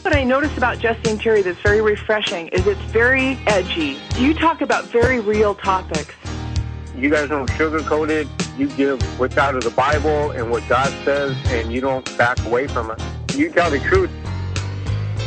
What I notice about Jesse and Terry that's very refreshing is it's very edgy. You talk about very real topics. You guys don't sugarcoat it. You give what's out of the Bible and what God says, and you don't back away from it. You tell the truth.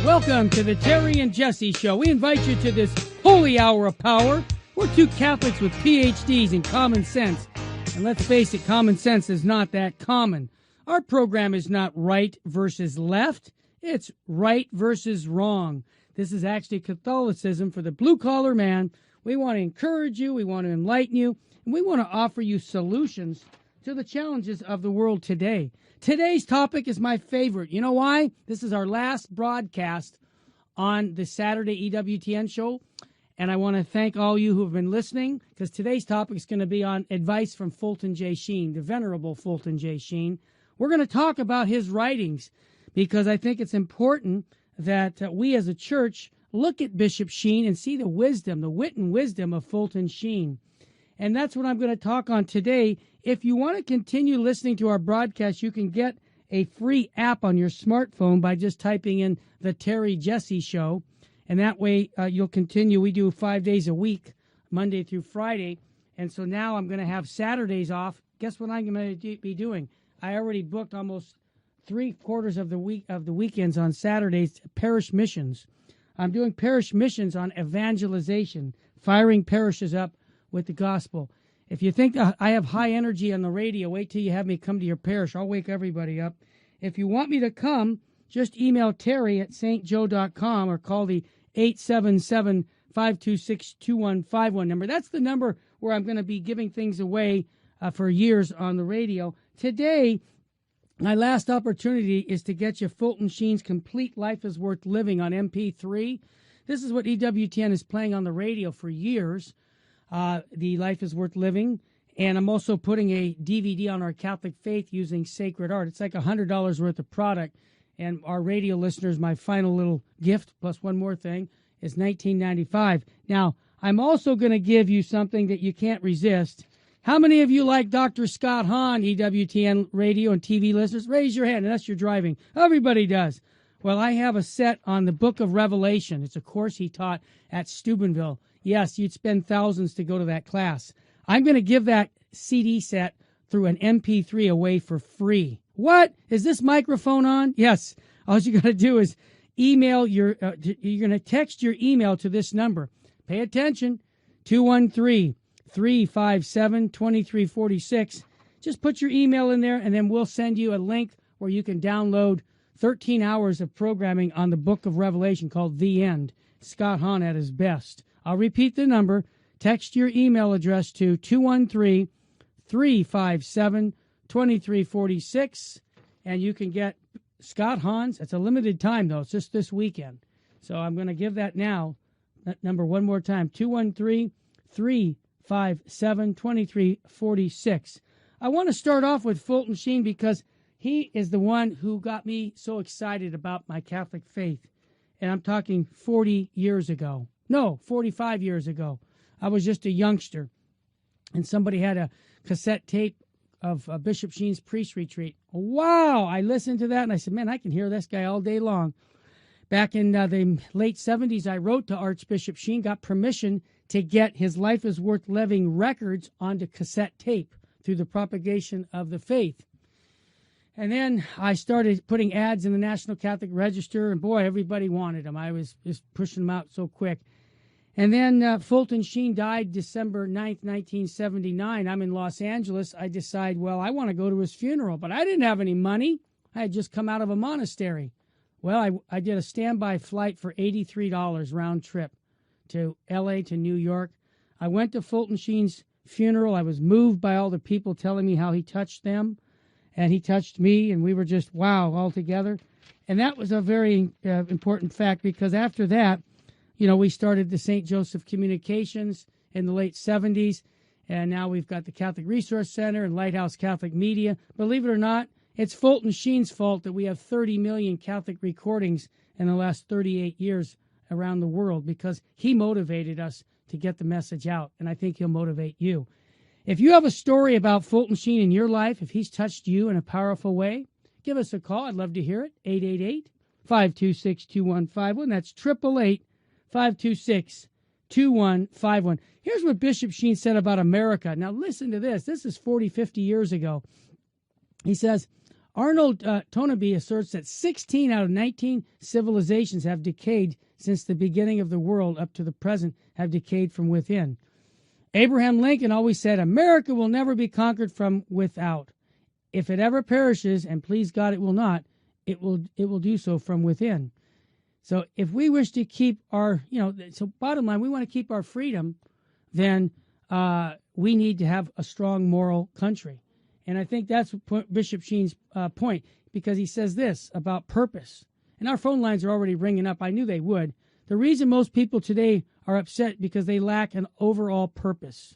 Welcome to the Terry and Jesse Show. We invite you to this holy hour of power. We're two Catholics with PhDs in common sense. And let's face it, common sense is not that common. Our program is not right versus left. It's right versus wrong. This is actually Catholicism for the blue-collar man. We want to encourage you, we want to enlighten you, and we want to offer you solutions to the challenges of the world today. Today's topic is my favorite. You know why? This is our last broadcast on the Saturday EWTN show, and I want to thank all you who have been listening, because today's topic is going to be on advice from Fulton J. Sheen, the Venerable Fulton J. Sheen. We're going to talk about his writings, because I think it's important that we as a church look at Bishop Sheen and see the wisdom, the wit and wisdom of Fulton Sheen. And that's what I'm going to talk on today. If you want to continue listening to our broadcast, you can get a free app on your smartphone by just typing in the Terry Jesse Show. And that way you'll continue. We do 5 days a week, Monday through Friday. And so now I'm going to have Saturdays off. Guess what I'm going to be doing? I already booked almost 3/4 of the weekends on Saturdays, parish missions. I'm doing parish missions on evangelization, firing parishes up with the gospel. If you think I have high energy on the radio, wait till you have me come to your parish. I'll wake everybody up. If you want me to come, just email Terry at stjoe.com or call the 877-526-2151 number. That's the number where I'm going to be giving things away for years on the radio. Today, my last opportunity is to get you Fulton Sheen's Complete Life is Worth Living on MP3. This is what EWTN is playing on the radio for years, the Life is Worth Living. And I'm also putting a DVD on our Catholic faith using sacred art. It's like $100 worth of product. And our radio listeners, my final little gift, plus one more thing, is $19.95. Now, I'm also going to give you something that you can't resist. How many of you like Dr. Scott Hahn, EWTN radio and TV listeners? Raise your hand, unless you're driving. Everybody does. Well, I have a set on the Book of Revelation. It's a course he taught at Steubenville. Yes, you'd spend thousands to go to that class. I'm going to give that CD set through an MP3 away for free. What? Is this microphone on? Yes. All you got to do is email you're going to text your email to this number. Pay attention, 213-357-2346. Just put your email in there, and then we'll send you a link where you can download 13 hours of programming on the Book of Revelation called The End. Scott Hahn at his best. I'll repeat the number. Text your email address to 213-357-2346, and you can get Scott Hahn's. It's a limited time, though. It's just this weekend. So I'm going to give that now. That number one more time, 213-357-2346. I want to start off with Fulton Sheen because he is the one who got me so excited about my Catholic faith. And I'm talking 40 years ago. No, 45 years ago. I was just a youngster. And somebody had a cassette tape of Bishop Sheen's priest retreat. Wow! I listened to that and I said, man, I can hear this guy all day long. Back in the late 70s, I wrote to Archbishop Sheen, got permission to get his Life is Worth Living records onto cassette tape through the propagation of the faith. And then I started putting ads in the National Catholic Register, and boy, everybody wanted them. I was just pushing them out so quick. And then Fulton Sheen died December 9th, 1979. I'm in Los Angeles. I decide, well, I want to go to his funeral, but I didn't have any money. I had just come out of a monastery. Well, I did a standby flight for $83 round trip to L.A. to New York. I went to Fulton Sheen's funeral. I was moved by all the people telling me how he touched them, and he touched me, and we were just, wow, all together. And that was a very important fact, because after that, you know, we started the St. Joseph Communications in the late 70s, and now we've got the Catholic Resource Center and Lighthouse Catholic Media. Believe it or not, it's Fulton Sheen's fault that we have 30 million Catholic recordings in the last 38 years around the world, because he motivated us to get the message out, and I think he'll motivate you. If you have a story about Fulton Sheen in your life, if he's touched you in a powerful way, give us a call. I'd love to hear it. 888-526-2151. That's 888-526-2151. Here's what Bishop Sheen said about America. Now listen to this. This is 40, 50 years ago. He says, Arnold Toynbee asserts that 16 out of 19 civilizations have decayed since the beginning of the world up to the present, have decayed from within. Abraham Lincoln always said, America will never be conquered from without. If it ever perishes, and please God it will not, it will do so from within. So if we wish to keep our, so bottom line, we want to keep our freedom, then we need to have a strong moral country. And I think that's Bishop Sheen's point, because he says this about purpose. And our phone lines are already ringing up. I knew they would. The reason most people today are upset because they lack an overall purpose.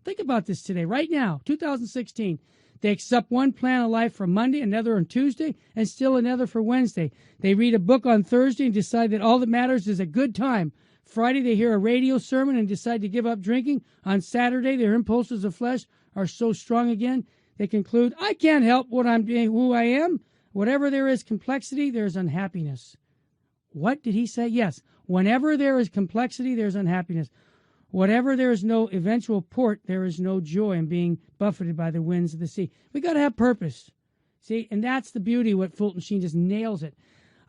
Think about this today, right now, 2016. They accept one plan of life for Monday, another on Tuesday, and still another for Wednesday. They read a book on Thursday and decide that all that matters is a good time. Friday, they hear a radio sermon and decide to give up drinking. On Saturday, their impulses of flesh are so strong again, they conclude, I can't help what I'm doing, who I am. Whatever there is complexity, there's unhappiness. What did he say? Yes. Whenever there is complexity, there's unhappiness. Whatever there is no eventual port, there is no joy in being buffeted by the winds of the sea. We got to have purpose. See, and that's the beauty of what Fulton Sheen just nails it.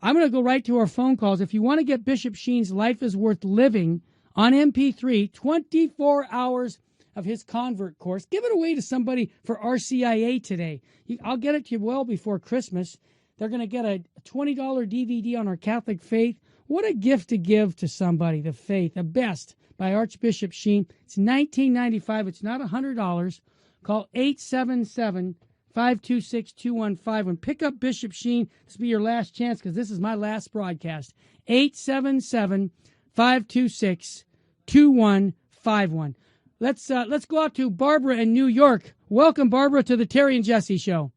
I'm going to go right to our phone calls. If you want to get Bishop Sheen's Life is Worth Living on MP3, 24 hours of his convert course, give it away to somebody for RCIA today. I'll get it to you well before Christmas. They're going to get a $20 DVD on our Catholic faith. What a gift to give to somebody, the faith, the best, by Archbishop Sheen. It's $19.95. It's not $100. Call 877-526-2151. Pick up Bishop Sheen. This will be your last chance because this is my last broadcast. 877-526-2151. Let's go out to Barbara in New York. Welcome, Barbara, to the Terry and Jesse Show.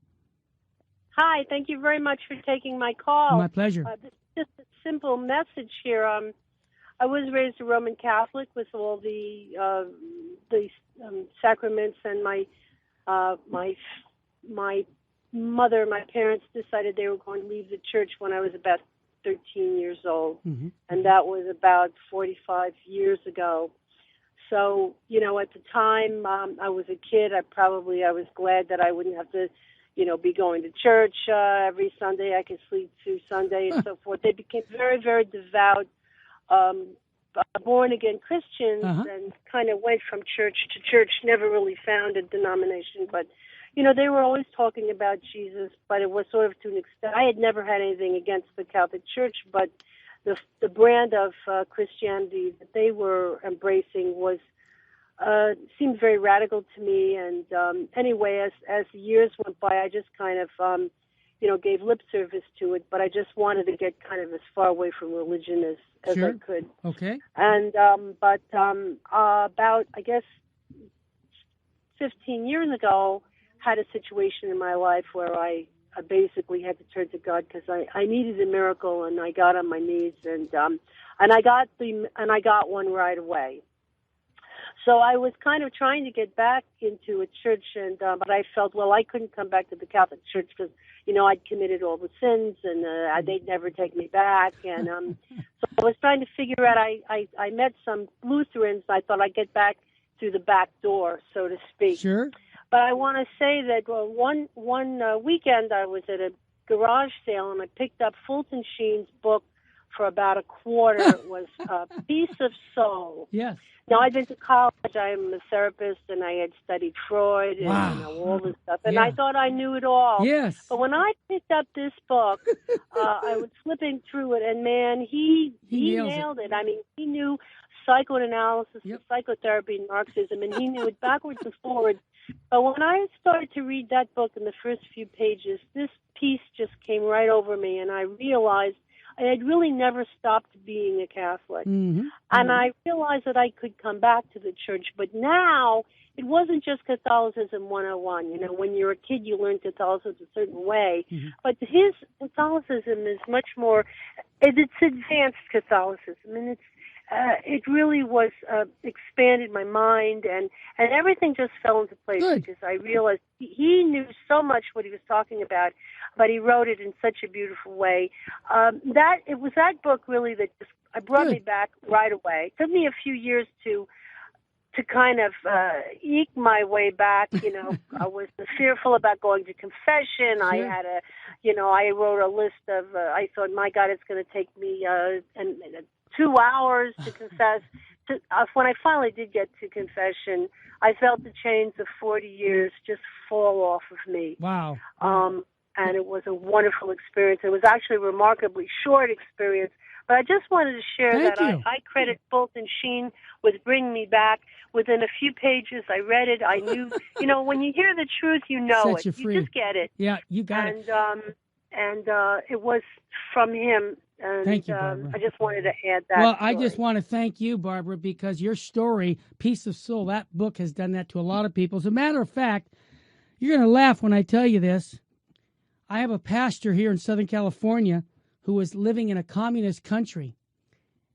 Hi, thank you very much for taking my call. My pleasure. This is just a simple message here. I was raised a Roman Catholic with all the sacraments, and my mother, my parents decided they were going to leave the church when I was about 13 years old, and that was about 45 years ago. So, at the time I was a kid, I was glad that I wouldn't have to, be going to church every Sunday. I could sleep through Sunday and so forth. They became very, very devout, born-again Christians and kind of went from church to church, never really found a denomination. But, they were always talking about Jesus, but it was sort of to an extent. I had never had anything against the Catholic Church, but the brand of Christianity that they were embracing was seemed very radical to me. And anyway, as the years went by, I just kind of gave lip service to it. But I just wanted to get kind of as far away from religion as I could. Okay. And about I guess 15 years ago, had a situation in my life where I basically had to turn to God because I needed a miracle, and I got on my knees and I got one right away. So I was kind of trying to get back into a church, and but I felt, well, I couldn't come back to the Catholic Church because I'd committed all the sins, and they'd never take me back. And so I was trying to figure out. I met some Lutherans. I thought I'd get back through the back door, so to speak. Sure. But I want to say that one weekend I was at a garage sale, and I picked up Fulton Sheen's book for about a quarter. It was Peace of Soul. Yes. Now, I'd been to college. I'm a therapist, and I had studied Freud and all this stuff. And I thought I knew it all. Yes. But when I picked up this book, I was flipping through it, and, man, he nailed it. I mean, he knew psychoanalysis and psychotherapy and Marxism, and he knew it backwards and forwards. But when I started to read that book in the first few pages, this peace just came right over me, and I realized I had really never stopped being a Catholic. And I realized that I could come back to the church. But now, it wasn't just Catholicism 101. When you're a kid, you learn Catholicism a certain way. But his Catholicism is much more, it's advanced Catholicism. And it really was expanded my mind, and everything just fell into place. Good. Because I realized he knew so much what he was talking about, but he wrote it in such a beautiful way. It was that book really that just brought me back right away. It took me a few years to kind of eke my way back. You know, I was fearful about going to confession. Sure. I had I wrote a list of, I thought, my God, it's going to take me 2 hours to confess. When I finally did get to confession, I felt the chains of 40 years just fall off of me. Wow. And it was a wonderful experience. It was actually a remarkably short experience. But I just wanted to share I credit Fulton Sheen with bringing me back. Within a few pages, I read it. I knew, when you hear the truth, you know it. You just get it. Yeah, you got it. And it was from him. And, thank you, Barbara. I just wanted to add that. Well, story. I just want to thank you, Barbara, because your story, Peace of Soul, that book has done that to a lot of people. As a matter of fact, you're going to laugh when I tell you this. I have a pastor here in Southern California who was living in a communist country.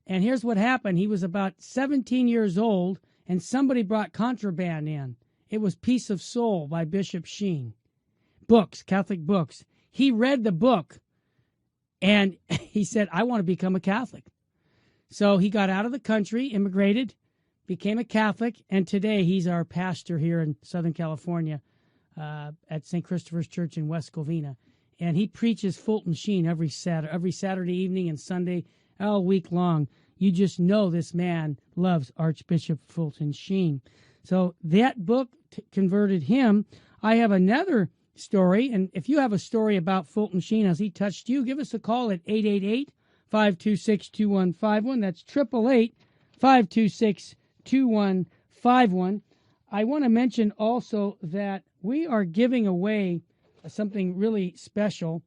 And here's what happened. He was about 17 years old, and somebody brought contraband in. It was Peace of Soul by Bishop Sheen. Books, Catholic books. He read the book, and he said, I want to become a Catholic. So he got out of the country, immigrated, became a Catholic, and today he's our pastor here in Southern California at St. Christopher's Church in West Covina. And he preaches Fulton Sheen every Saturday evening and Sunday, all week long. You just know this man loves Archbishop Fulton Sheen. So that book converted him. I have another story, and if you have a story about Fulton Sheen as he touched you, give us a call at 888-526-2151. That's 888-526-2151. I want to mention also that we are giving away something really special,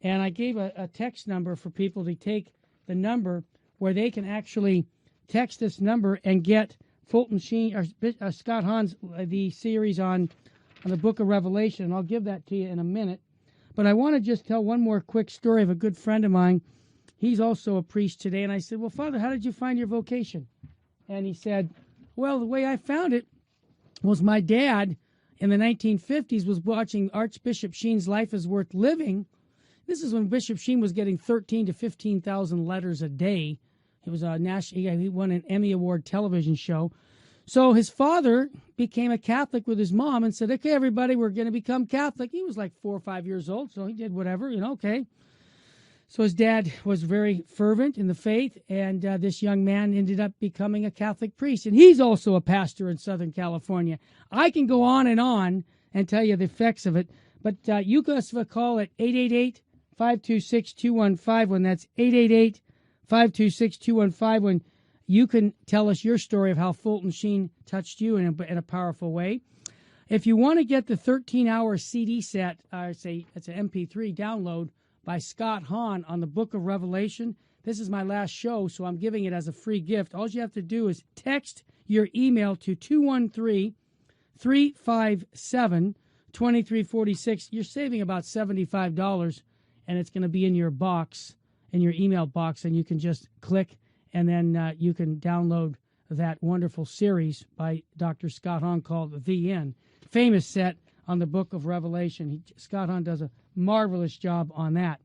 and I gave a text number for people to take the number where they can actually text this number and get Fulton Sheen or Scott Hahn's the series on the Book of Revelation, and I'll give that to you in a minute. But I want to just tell one more quick story of a good friend of mine. He's also a priest today, and I said, well, Father, how did you find your vocation? And he said, well, the way I found it was my dad in the 1950s was watching Archbishop Sheen's Life is Worth Living. This is when Bishop Sheen was getting 13 to 15,000 letters a day. It was a national. He won an Emmy Award television show. So his father became a Catholic with his mom and said, okay, everybody, we're going to become Catholic. He was like 4 or 5 years old, so he did whatever, okay. So his dad was very fervent in the faith, and this young man ended up becoming a Catholic priest. And he's also a pastor in Southern California. I can go on and tell you the effects of it, but you give us a call at 888-526-2151. That's 888-526-2151. You can tell us your story of how Fulton Sheen touched you in a powerful way. If you want to get the 13-hour CD set, it's an MP3 download by Scott Hahn on the Book of Revelation. This is my last show, so I'm giving it as a free gift. All you have to do is text your email to 213-357-2346. You're saving about $75, and it's going to be in your box, in your email box, and you can just click, and then you can download that wonderful series by Dr. Scott Hahn called The End. Famous set on the Book of Revelation. Scott Hahn does a marvelous job on that.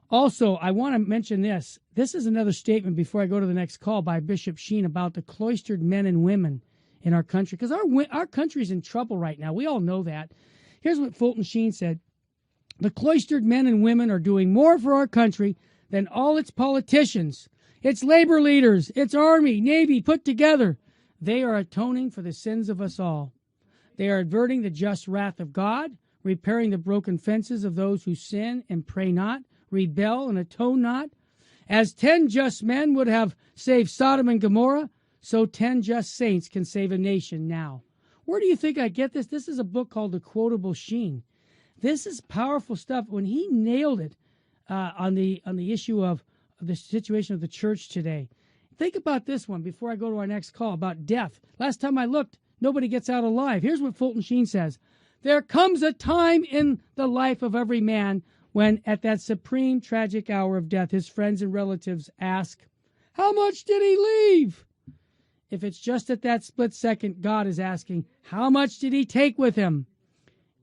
Also, I want to mention this. This is another statement before I go to the next call by Bishop Sheen about the cloistered men and women in our country, because our country's in trouble right now. We all know that. Here's what Fulton Sheen said. The cloistered men and women are doing more for our country than all its politicians, its labor leaders, its army, navy put together. They are atoning for the sins of us all. They are averting the just wrath of God, repairing the broken fences of those who sin and pray not, rebel and atone not. As 10 just men would have saved Sodom and Gomorrah, so 10 just saints can save a nation now. Where do you think I get this? This is a book called The Quotable Sheen. This is powerful stuff. When he nailed it on the issue of the situation of the church today. Think about this one before I go to our next call about death. Last time I looked, nobody gets out alive. Here's what Fulton Sheen says. There comes a time in the life of every man when, at that supreme tragic hour of death, his friends and relatives ask, How much did he leave? If it's just at that split second, God is asking, how much did he take with him?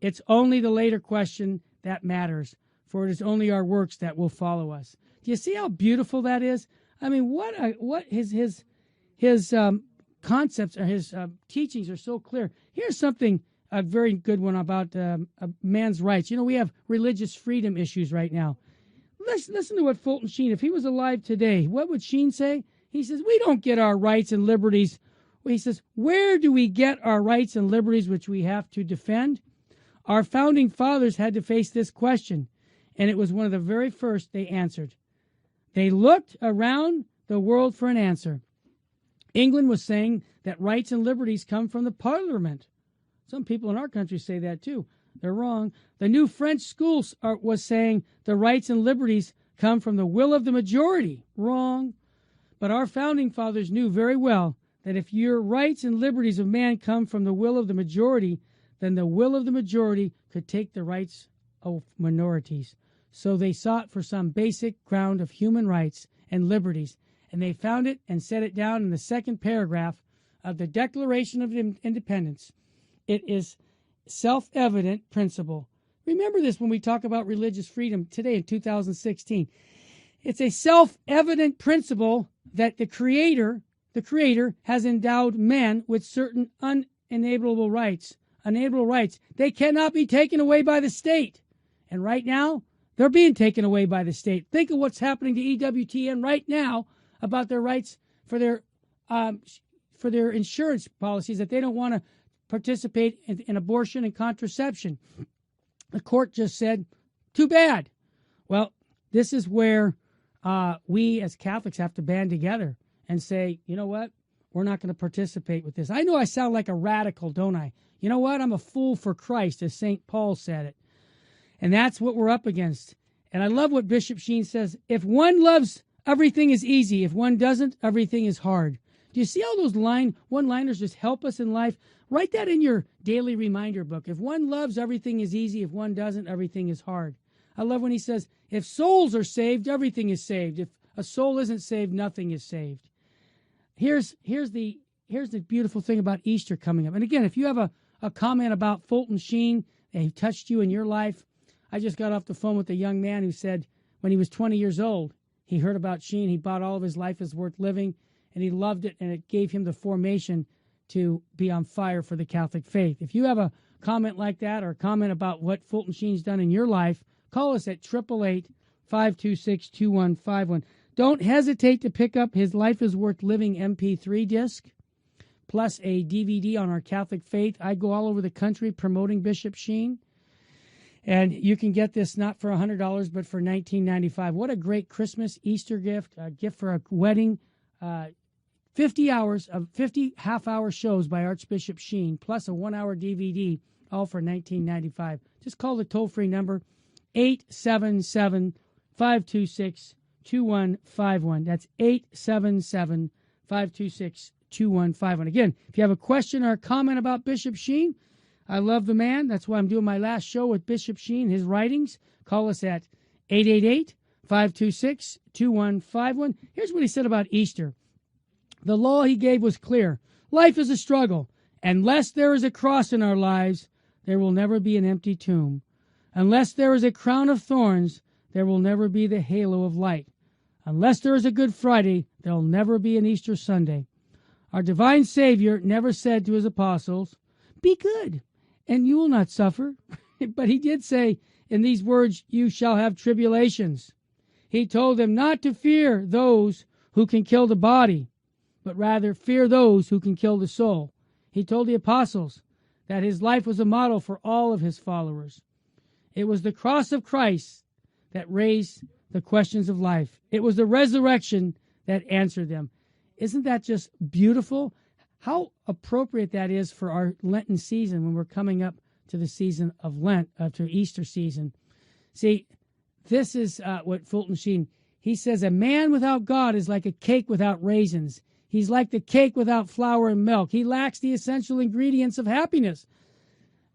It's only the later question that matters, for it is only our works that will follow us. Do you see how beautiful that is? I mean, what his concepts or his teachings are so clear. Here's something, a very good one about a man's rights. You know, we have religious freedom issues right now. Listen to what Fulton Sheen, if he was alive today, what would Sheen say? He says, we don't get our rights and liberties. He says, where do we get our rights and liberties which we have to defend? Our founding fathers had to face this question, and it was one of the very first they answered. They looked around the world for an answer. England was saying that rights and liberties come from the Parliament. Some people in our country say that too. They're wrong. The new French schools was saying the rights and liberties come from the will of the majority. Wrong. But our founding fathers knew very well that if your rights and liberties of man come from the will of the majority, then the will of the majority could take the rights of minorities. So they sought for some basic ground of human rights and liberties, and they found it and set it down in the second paragraph of the Declaration of Independence. It is self-evident principle. Remember this when we talk about religious freedom today in 2016. It's a self-evident principle that the Creator has endowed men with certain unenableable rights. Unalienable rights. They cannot be taken away by the state. And right now, they're being taken away by the state. Think of what's happening to EWTN right now about their rights for their insurance policies, that they don't want to participate in abortion and contraception. The court just said, too bad. Well, this is where we as Catholics have to band together and say, you know what? We're not going to participate with this. I know I sound like a radical, don't I? You know what? I'm a fool for Christ, as St. Paul said it. And that's what we're up against. And I love what Bishop Sheen says. If one loves, everything is easy. If one doesn't, everything is hard. Do you see how those one-liners just help us in life? Write that in your daily reminder book. If one loves, everything is easy. If one doesn't, everything is hard. I love when he says, if souls are saved, everything is saved. If a soul isn't saved, nothing is saved. Here's the beautiful thing about Easter coming up. And again, if you have a comment about Fulton Sheen, and he touched you in your life, I just got off the phone with a young man who said when he was 20 years old, he heard about Sheen, he bought all of his Life is Worth Living, and he loved it, and it gave him the formation to be on fire for the Catholic faith. If you have a comment like that or a comment about what Fulton Sheen's done in your life, call us at 888-526-2151. Don't hesitate to pick up his Life is Worth Living MP3 disc, plus a DVD on our Catholic faith. I go all over the country promoting Bishop Sheen. And you can get this not for $100, but for $19.95. What a great Christmas, Easter gift, a gift for a wedding. 50 half-hour shows by Archbishop Sheen, plus a 1-hour DVD, all for $19.95. Just call the toll-free number, 877-526-2151. That's 877-526-2151. Again, if you have a question or a comment about Bishop Sheen, I love the man. That's why I'm doing my last show with Bishop Sheen, his writings. Call us at 888-526-2151. Here's what he said about Easter. The law he gave was clear. Life is a struggle. Unless there is a cross in our lives, there will never be an empty tomb. Unless there is a crown of thorns, there will never be the halo of light. Unless there is a Good Friday, there will never be an Easter Sunday. Our divine Savior never said to his apostles, be good, and you will not suffer. But he did say, in these words, you shall have tribulations. He told them not to fear those who can kill the body, but rather fear those who can kill the soul. He told the apostles that his life was a model for all of his followers. It was the cross of Christ that raised the questions of life. It was the resurrection that answered them. Isn't that just beautiful? How appropriate that is for our Lenten season when we're coming up to the season of Lent, to Easter season. See, this is what Fulton Sheen, he says, a man without God is like a cake without raisins. He's like the cake without flour and milk. He lacks the essential ingredients of happiness.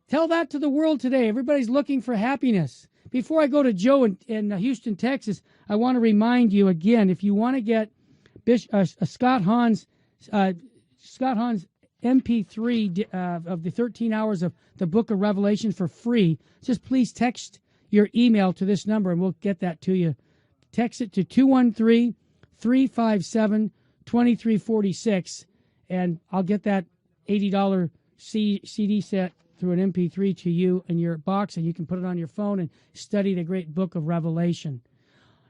Tell that to the world today. Everybody's looking for happiness. Before I go to Joe in Houston, Texas, I want to remind you again, if you want to get Scott Hahn's MP3 of the 13 hours of the Book of Revelation for free. Just please text your email to this number, and we'll get that to you. Text it to 213-357-2346, and I'll get that $80 CD set through an MP3 to you in your box, and you can put it on your phone and study the great Book of Revelation.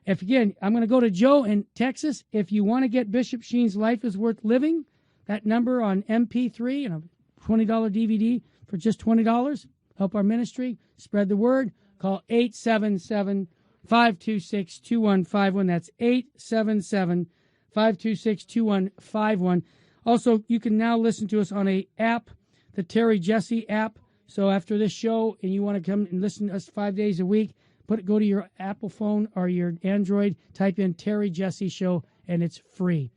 I'm going to go to Joe in Texas. If you want to get Bishop Sheen's Life is Worth Living, that number on MP3 and a $20 DVD for just $20. Help our ministry. Spread the word. Call 877-526-2151. That's 877-526-2151. Also, you can now listen to us on a app, the Terry Jesse app. So after this show and you want to come and listen to us 5 days a week, go to your Apple phone or your Android, type in Terry Jesse Show, and it's free.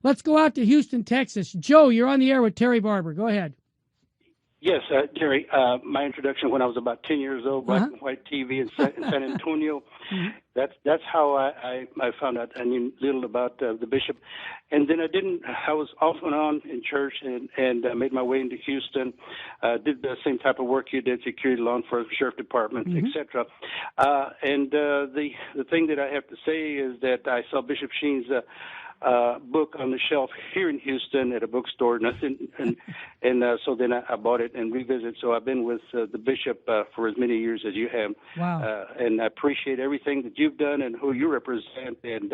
Let's go out to Houston, Texas. Joe, you're on the air with Terry Barber. Go ahead. Yes, Terry, my introduction when I was about 10 years old, black and white TV in San Antonio. That's how I found out. I knew little about the bishop. And then I was off and on in church and made my way into Houston, did the same type of work you did, security, law enforcement, sheriff department, etc. And the thing that I have to say is that I saw Bishop Sheen's book on the shelf here in Houston at a bookstore, so then I bought it and revisited. So I've been with the bishop for as many years as you have. Wow. And I appreciate everything that you've done and who you represent, and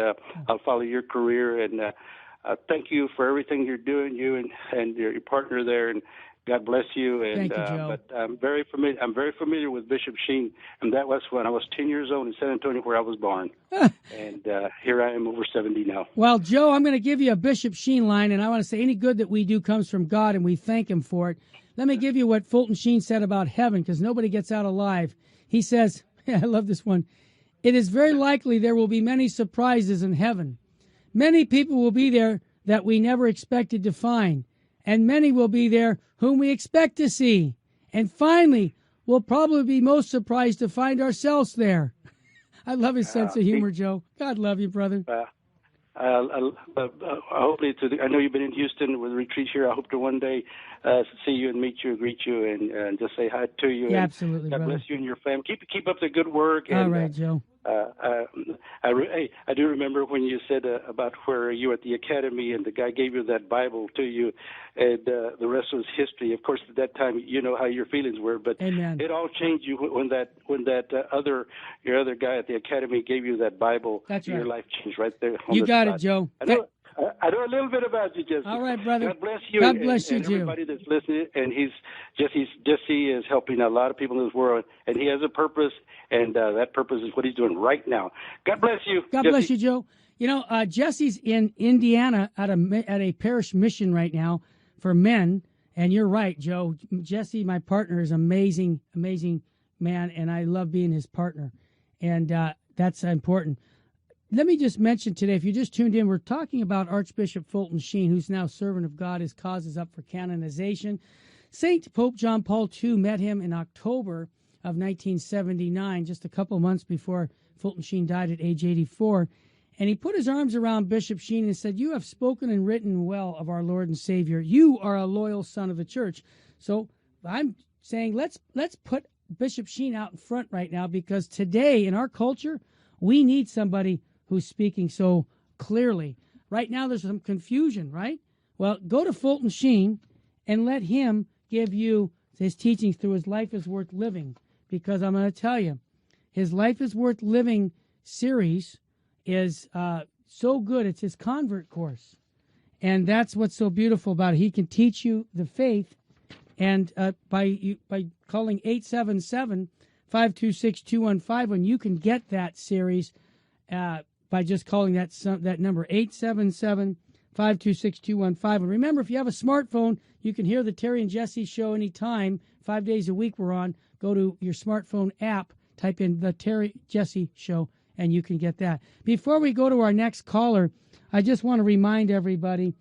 I'll follow your career. And thank you for everything you're doing, you and your partner there, and God bless you. And thank you, Joe. But I'm very familiar with Bishop Sheen, and that was when I was 10 years old in San Antonio, where I was born. And here I am, over 70 now. Well, Joe, I'm going to give you a Bishop Sheen line, and I want to say any good that we do comes from God, and we thank him for it. Let me give you what Fulton Sheen said about heaven, because nobody gets out alive. He says, I love this one, "It is very likely there will be many surprises in heaven. Many people will be there that we never expected to find, and many will be there whom we expect to see. And finally, we'll probably be most surprised to find ourselves there." I love his sense of humor, Joe. God love you, brother. Hopefully, I know you've been in Houston with a retreat here. I hope to one day see you and meet you, greet you, and just say hi to you. Yeah, absolutely, God brother. bless you and your family. Keep up the good work. All right, Joe. I do remember when you said about where you were at the academy and the guy gave you that Bible to you, and the rest was history. Of course, at that time, you know how your feelings were, but Amen. It all changed you when your other guy at the academy gave you that Bible. That's right. Your life changed right there. You got it, Joe. I know a little bit about you, Jesse. All right, brother. God bless you. God bless you, and too. everybody that's listening. And Jesse is helping a lot of people in this world, and he has a purpose, and that purpose is what he's doing right now. God bless you. God bless you, Joe. You know, Jesse's in Indiana at a parish mission right now for men, and you're right, Joe. Jesse, my partner, is amazing, amazing man, and I love being his partner, and that's important. Let me just mention today, if you just tuned in, we're talking about Archbishop Fulton Sheen, who's now servant of God. His cause is up for canonization. Saint Pope John Paul II met him in October of 1979, just a couple months before Fulton Sheen died at age 84. And he put his arms around Bishop Sheen and said, "You have spoken and written well of our Lord and Savior. You are a loyal son of the church." So I'm saying let's put Bishop Sheen out in front right now, because today in our culture, we need somebody who's speaking so clearly. Right now there's some confusion, right? Well, go to Fulton Sheen and let him give you his teachings through his Life is Worth Living, because I'm going to tell you, his Life is Worth Living series is so good. It's his convert course, and that's what's so beautiful about it. He can teach you the faith, and by calling 877-526-2151, you can get that series by just calling that number, 877-526-2151. And remember, if you have a smartphone, you can hear the Terry and Jesse show anytime. 5 days a week we're on. Go to your smartphone app, type in the Terry Jesse Show, and you can get that. Before we go to our next caller, I just want to remind everybody,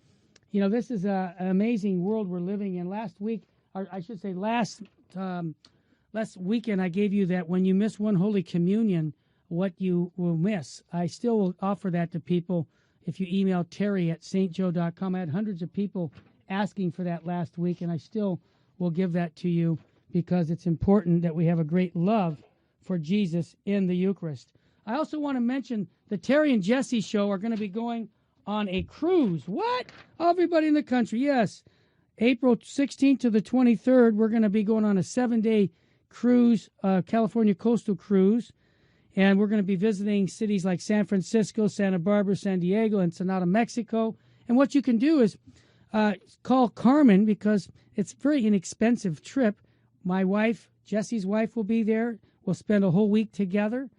you know, this is an amazing world we're living in. Last week, or I should say last weekend, I gave you that when you miss one Holy Communion, what you will miss. I still will offer that to people if you email Terry@stjoe.com. I had hundreds of people asking for that last week, and I still will give that to you because it's important that we have a great love for Jesus in the Eucharist. I also want to mention the Terry and Jesse show are going to be going on a cruise. What? Everybody in the country, yes. April 16th to the 23rd, we're going to be going on a 7-day cruise, California coastal cruise. And we're going to be visiting cities like San Francisco, Santa Barbara, San Diego, and Sonata, Mexico. And what you can do is call Carmen because it's a very inexpensive trip. My wife, Jesse's wife, will be there. We'll spend a whole week together.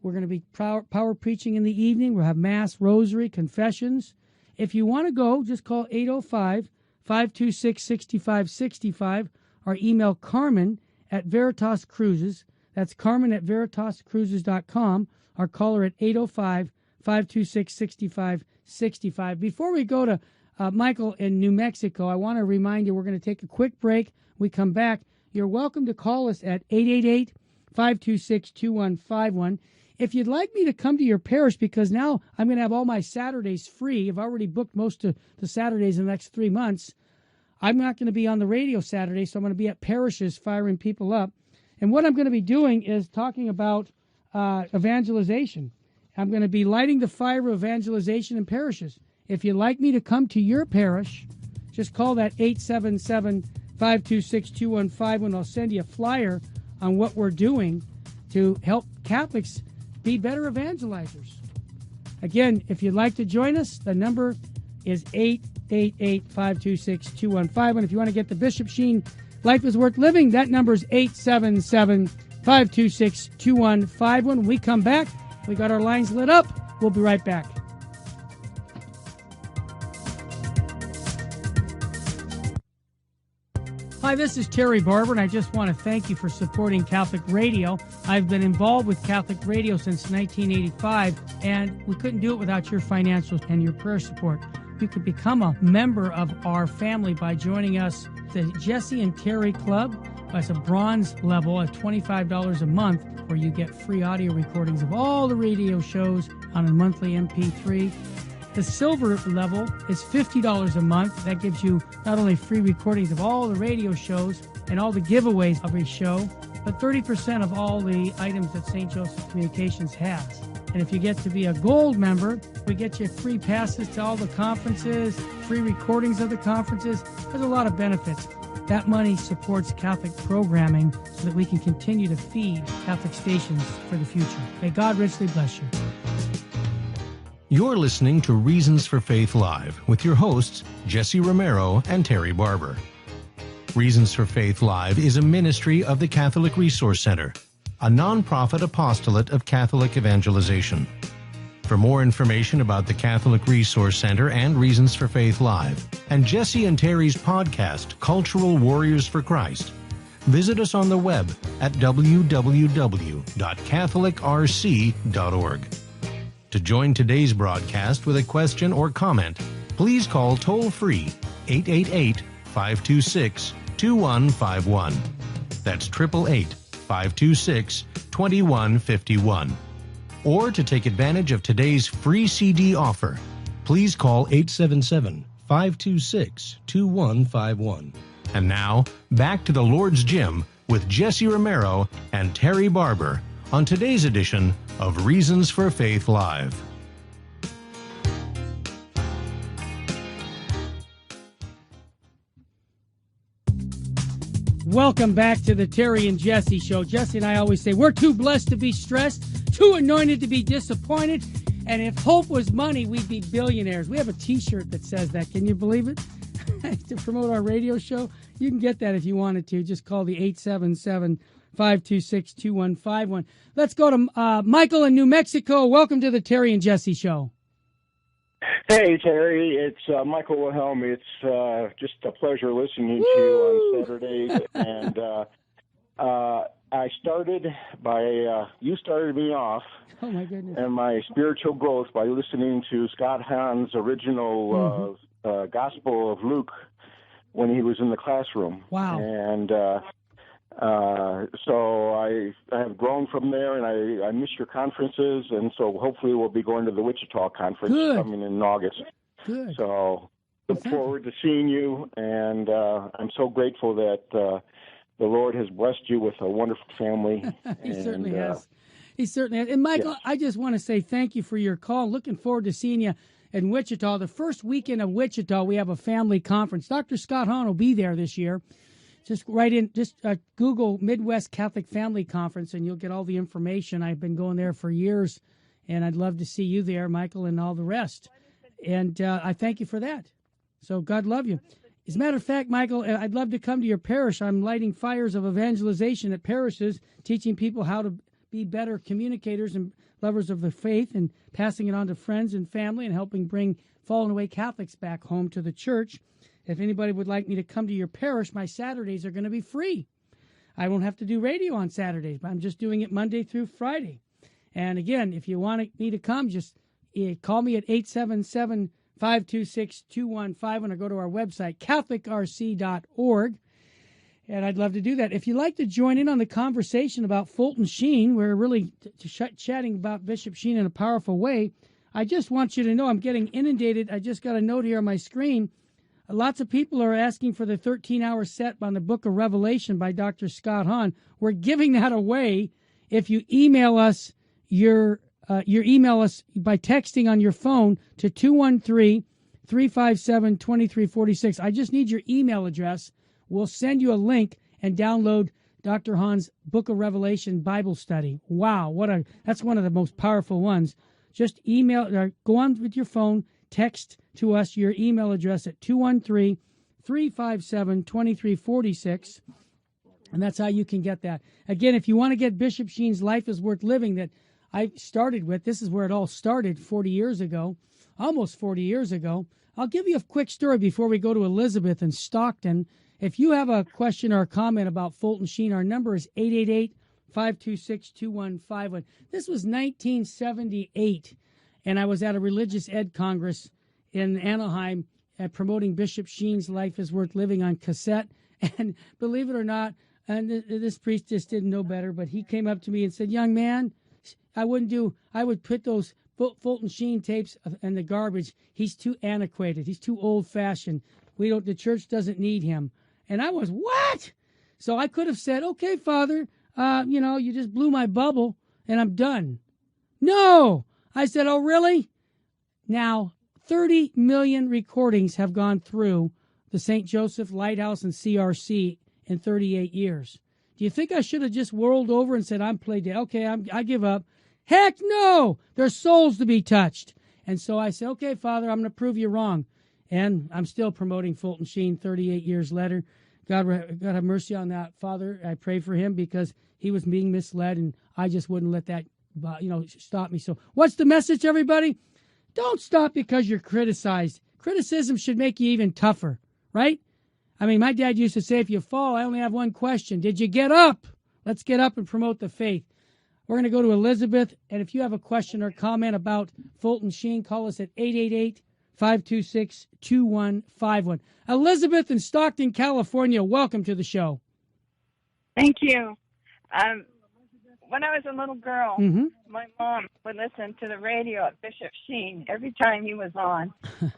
We're going to be power preaching in the evening. We'll have Mass, Rosary, confessions. If you want to go, just call 805-526-6565 or email Carmen at Veritas Cruises. That's Carmen at VeritasCruises.com or call her at 805-526-6565. Before we go to Michael in New Mexico, I want to remind you we're going to take a quick break. We come back. You're welcome to call us at 888-526-2151. If you'd like me to come to your parish, because now I'm going to have all my Saturdays free. I've already booked most of the Saturdays in the next 3 months. I'm not going to be on the radio Saturday, so I'm going to be at parishes firing people up. And what I'm going to be doing is talking about evangelization. I'm going to be lighting the fire of evangelization in parishes. If you'd like me to come to your parish, just call that 877-526-2151. I'll send you a flyer on what we're doing to help Catholics be better evangelizers. Again, if you'd like to join us, the number is 888-526-2151. If you want to get the Bishop Sheen Life is Worth Living, that number is 877-526-2151. When we come back, we got our lines lit up. We'll be right back. Hi, this is Terry Barber, and I just want to thank you for supporting Catholic Radio. I've been involved with Catholic Radio since 1985, and we couldn't do it without your financial and your prayer support. You could become a member of our family by joining us, the Jesse and Terry Club. That's a bronze level at $25 a month, where you get free audio recordings of all the radio shows on a monthly MP3. The silver level is $50 a month. That gives you not only free recordings of all the radio shows and all the giveaways of a show, but 30% of all the items that St. Joseph Communications has. And if you get to be a gold member, we get you free passes to all the conferences, free recordings of the conferences. There's a lot of benefits. That money supports Catholic programming so that we can continue to feed Catholic stations for the future. May God richly bless you. You're listening to Reasons for Faith Live with your hosts, Jesse Romero and Terry Barber. Reasons for Faith Live is a ministry of the Catholic Resource Center, a nonprofit apostolate of Catholic evangelization. For more information about the Catholic Resource Center and Reasons for Faith Live, and Jesse and Terry's podcast, Cultural Warriors for Christ, visit us on the web at www.catholicrc.org. To join today's broadcast with a question or comment, please call toll-free 888-526-2151. That's 888-526-2151. Or to take advantage of today's free CD offer, please call 877-526-2151. And now, back to the Lord's Gym with Jesse Romero and Terry Barber on today's edition of Reasons for Faith Live. Welcome back to the Terry and Jesse Show. Jesse and I always say we're too blessed to be stressed, too anointed to be disappointed, and if hope was money, we'd be billionaires. We have a T-shirt that says that. Can you believe it? To promote our radio show, you can get that if you wanted to. Just call the 877-526-2151. Let's go to Michael in New Mexico. Welcome to the Terry and Jesse Show. Hey, Terry. It's Michael Wilhelm. It's just a pleasure listening to you on Saturdays. And I started by, you started me off. Oh, my goodness. And my spiritual growth by listening to Scott Hahn's original Gospel of Luke when he was in the classroom. Wow. And So I have grown from there, and I miss your conferences, and so hopefully we'll be going to the Wichita conference coming in August. Good. So look forward to seeing you, and I'm so grateful that the Lord has blessed you with a wonderful family. He certainly has. He certainly has. And Michael, yes. I just want to say thank you for your call. Looking forward to seeing you in Wichita. The first weekend of Wichita, we have a family conference. Dr. Scott Hahn will be there this year. Just Google Midwest Catholic Family Conference, and you'll get all the information. I've been going there for years, and I'd love to see you there, Michael, and all the rest. And I thank you for that. So God love you. As a matter of fact, Michael, I'd love to come to your parish. I'm lighting fires of evangelization at parishes, teaching people how to be better communicators and lovers of the faith, and passing it on to friends and family, and helping bring fallen away Catholics back home to the church. If anybody would like me to come to your parish, my Saturdays are going to be free. I won't have to do radio on Saturdays, but I'm just doing it Monday through Friday. And again, if you want me to come, just call me at 877-526-2151, or go to our website, catholicrc.org. And I'd love to do that. If you'd like to join in on the conversation about Fulton Sheen, we're really chatting about Bishop Sheen in a powerful way. I just want you to know I'm getting inundated. I just got a note here on my screen. Lots of people are asking for the 13-hour set on the Book of Revelation by Dr. Scott Hahn. We're giving that away if you email us your email us by texting on your phone to 213-357-2346. I just need your email address. We'll send you a link and download Dr. Hahn's Book of Revelation Bible study. Wow, that's one of the most powerful ones. Just email or go on with your phone, text to us your email address at 213-357-2346, and that's how you can get that. Again, if you want to get Bishop Sheen's Life is Worth Living that I started with, this is where it all started 40 years ago, almost 40 years ago. I'll give you a quick story before we go to Elizabeth in Stockton. If you have a question or a comment about Fulton Sheen, our number is 888-526-2151. This was 1978, and I was at a religious ed congress in Anaheim promoting Bishop Sheen's Life is Worth Living on cassette. And believe it or not, and this priest just didn't know better, but he came up to me and said, "Young man, I would put those Fulton Sheen tapes in the garbage. He's too antiquated. He's too old-fashioned. The church doesn't need him." And I was, what? So I could have said, "Okay, Father, you just blew my bubble and I'm done." No! I said, "Oh, really?" Now, 30 million recordings have gone through the St. Joseph Lighthouse and CRC in 38 years. Do you think I should have just whirled over and said, "I'm played dead. Okay, I give up"? Heck no! There's souls to be touched. And so I said, "Okay, Father, I'm going to prove you wrong." And I'm still promoting Fulton Sheen 38 years later. God have mercy on that Father. I pray for him because he was being misled, and I just wouldn't let that stop me. So what's the message, everybody? Don't stop because you're criticized. Criticism should make you even tougher, right? I mean, my dad used to say, if you fall, I only have one question. Did you get up? Let's get up and promote the faith. We're going to go to Elizabeth, and if you have a question or comment about Fulton Sheen, call us at 888-526-2151. Elizabeth in Stockton, California, welcome to the show. Thank you. When I was a little girl, my mom would listen to the radio at Bishop Sheen every time he was on.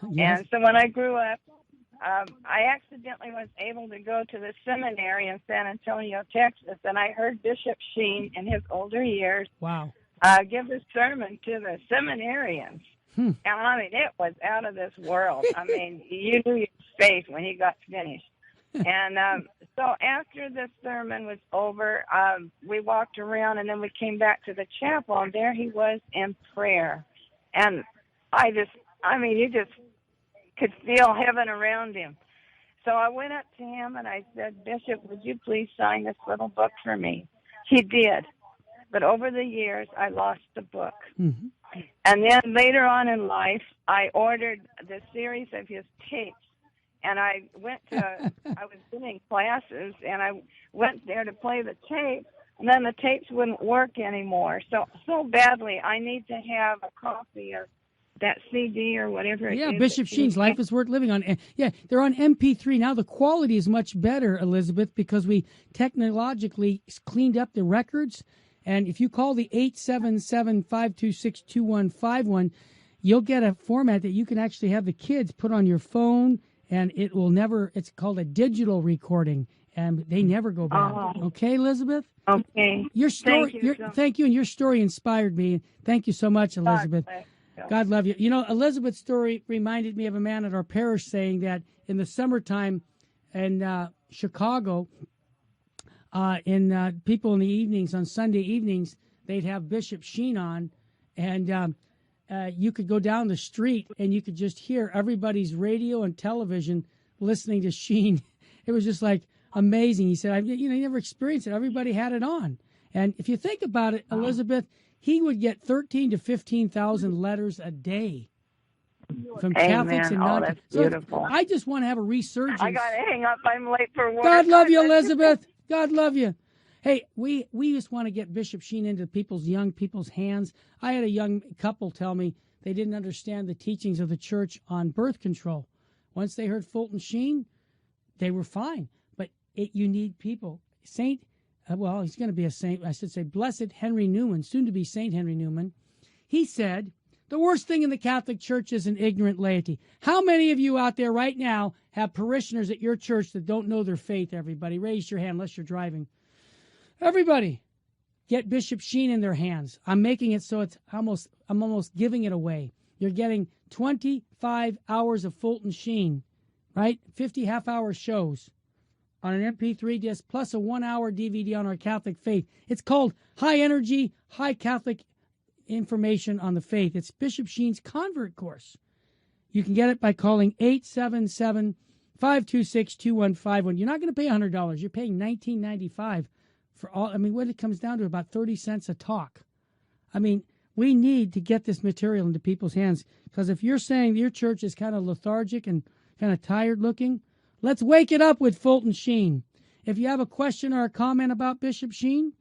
Yes. And so when I grew up, I accidentally was able to go to the seminary in San Antonio, Texas, and I heard Bishop Sheen in his older years give a sermon to the seminarians. And I mean, it was out of this world. I mean, you knew your face when he got finished. And so after the sermon was over, we walked around, and then we came back to the chapel, and there he was in prayer. And you just could feel heaven around him. So I went up to him, and I said, "Bishop, would you please sign this little book for me?" He did. But over the years, I lost the book. Mm-hmm. And then later on in life, I ordered the series of his tapes. And I was doing classes, and I went there to play the tape, and then the tapes wouldn't work anymore. So badly, I need to have a copy of that CD or whatever it is. Yeah, Bishop Sheen's Life is Worth Living on. Yeah, they're on MP3 now. The quality is much better, Elizabeth, because we technologically cleaned up the records. And if you call the 877-526-2151, you'll get a format that you can actually have the kids put on your phone, and it will never, it's called a digital recording, and they never go bad. Okay, Elizabeth? Okay. Your story, thank you, and your story inspired me. Thank you so much, Elizabeth. God love you. You know, Elizabeth's story reminded me of a man at our parish saying that in the summertime in Chicago, people in the evenings, on Sunday evenings, they'd have Bishop Sheen on, and you could go down the street and you could just hear everybody's radio and television listening to Sheen. It was just like amazing. He said, you never experienced it. Everybody had it on. And if you think about it, Elizabeth, he would get 13 to 15,000 letters a day from Catholics and non. That's beautiful. I just want to have a resurgence. I got to hang up. I'm late for work. God love you, Elizabeth. God love you. Hey, we just want to get Bishop Sheen into young people's hands. I had a young couple tell me they didn't understand the teachings of the church on birth control. Once they heard Fulton Sheen, they were fine. But you need people. He's going to be a saint. I should say Blessed Henry Newman, soon to be Saint Henry Newman. He said, the worst thing in the Catholic Church is an ignorant laity. How many of you out there right now have parishioners at your church that don't know their faith, everybody? Raise your hand unless you're driving. Everybody, get Bishop Sheen in their hands. I'm making it so I'm almost giving it away. You're getting 25 hours of Fulton Sheen, right? 50 half-hour shows on an MP3 disc plus a 1-hour DVD on our Catholic faith. It's called High Energy, High Catholic Information on the Faith. It's Bishop Sheen's Convert Course. You can get it by calling 877-526-2151. You're not going to pay $100. You're paying $19.95 for all. I mean, what it comes down to, about 30 cents a talk. I mean, we need to get this material into people's hands, because if you're saying your church is kind of lethargic and kind of tired looking, let's wake it up with Fulton Sheen. If you have a question or a comment about Bishop Sheen,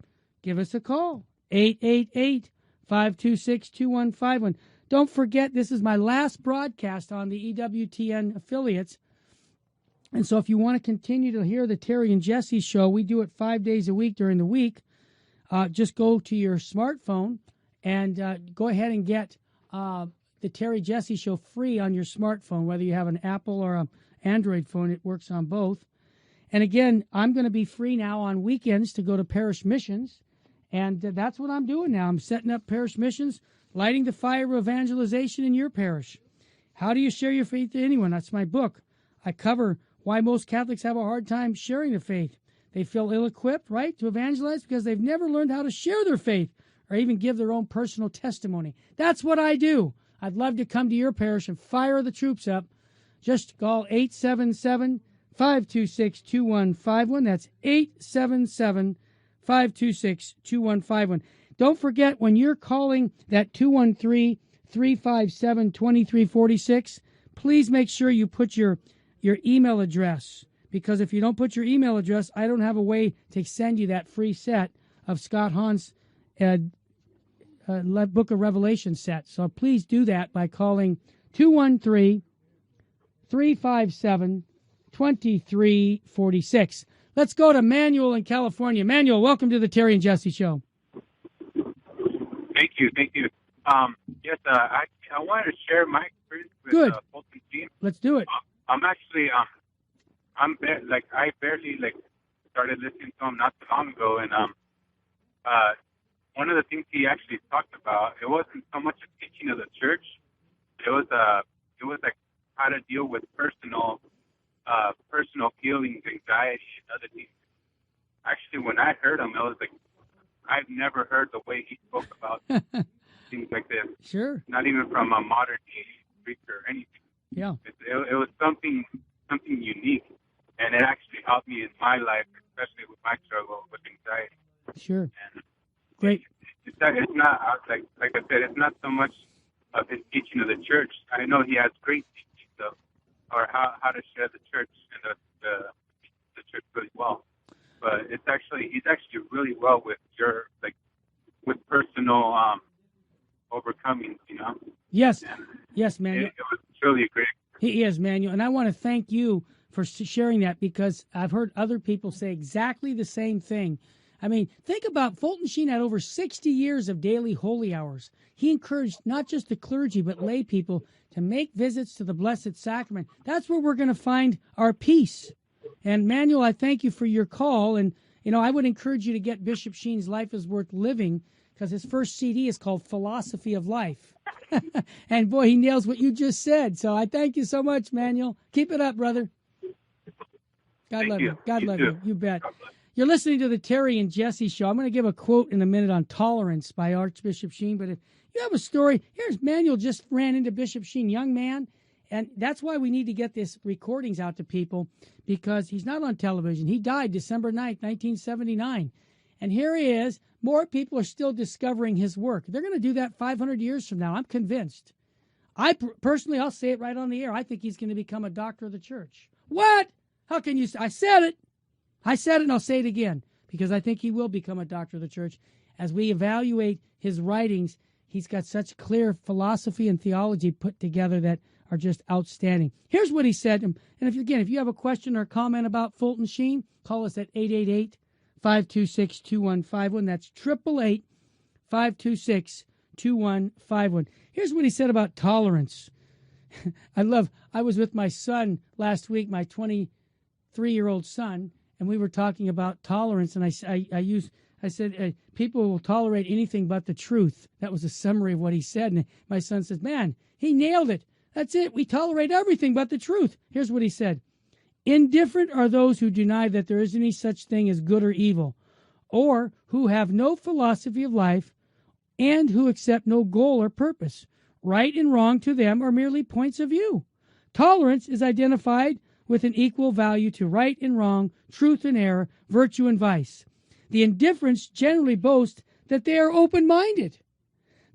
give us a call. 888-526-2151. Don't forget, this is my last broadcast on the EWTN affiliates. And so if you want to continue to hear the Terry and Jesse show, we do it 5 days a week during the week. Just go to your smartphone and go ahead and get the Terry Jesse show free on your smartphone, whether you have an Apple or an Android phone. It works on both. And again, I'm going to be free now on weekends to go to parish missions. And that's what I'm doing now. I'm setting up parish missions, lighting the fire of evangelization in your parish. How do you share your faith to anyone? That's my book. I cover why most Catholics have a hard time sharing the faith. They feel ill-equipped, right, to evangelize because they've never learned how to share their faith or even give their own personal testimony. That's what I do. I'd love to come to your parish and fire the troops up. Just call 877-526-2151. That's 877-526-2151. Don't forget, when you're calling that 213-357-2346, please make sure you put your email address, because if you don't put your email address, I don't have a way to send you that free set of Scott Hahn's Book of Revelation set. So please do that by calling 213-357-2346. Let's go to Manuel in California. Manuel, welcome to the Terry and Jesse Show. Thank you. Yes, I wanted to share my experience with Fulton Sheen. Let's do it. I'm actually, I barely started listening to him not too long ago, and one of the things he actually talked about, it wasn't so much a teaching of the church. It was like how to deal with personal feelings, anxiety, and other things. Actually, when I heard him, I was like, I've never heard the way he spoke about things like this. Sure. Not even from a modern day preacher or anything. Yeah. It was something unique, and it actually helped me in my life, especially with my struggle with anxiety. Sure. And great. It's not like I said, it's not so much of his teaching of the church. I know he has great teachings of or how to share the church and the church really well. But he's actually really well with with personal overcoming, Yes. Yes, Manuel. It was really great. He is, Manuel. And I want to thank you for sharing that, because I've heard other people say exactly the same thing. I mean, think about Fulton Sheen had over 60 years of daily holy hours. He encouraged not just the clergy, but lay people to make visits to the Blessed Sacrament. That's where we're going to find our peace. And Manuel, I thank you for your call. And, I would encourage you to get Bishop Sheen's Life is Worth Living, because his first CD is called Philosophy of Life. And boy, he nails what you just said. So I thank you so much, Manuel. Keep it up, brother. God love you. God love you. You bet. You're listening to the Terry and Jesse Show. I'm going to give a quote in a minute on tolerance by Archbishop Sheen. But if you have a story, here's Manuel just ran into Bishop Sheen, young man. And that's why we need to get these recordings out to people, because he's not on television. He died December 9th, 1979. And here he is. More people are still discovering his work. They're going to do that 500 years from now. I'm convinced. Personally, I'll say it right on the air. I think he's going to become a doctor of the church. What? How can you say? I said it. I said it, and I'll say it again, because I think he will become a doctor of the church. As we evaluate his writings, he's got such clear philosophy and theology put together that are just outstanding. Here's what he said. And if you have a question or a comment about Fulton Sheen, call us at 888-526-2151. That's 888-526-2151. Here's what he said about tolerance. I was with my son last week, my 23-year-old son, and we were talking about tolerance, and I said, people will tolerate anything but the truth. That was a summary of what he said, and my son says, man, he nailed it. That's it. We tolerate everything but the truth. Here's what he said. Indifferent are those who deny that there is any such thing as good or evil, or who have no philosophy of life, and who accept no goal or purpose. Right and wrong to them are merely points of view. Tolerance is identified with an equal value to right and wrong, truth and error, virtue and vice. The indifferents generally boast that they are open-minded.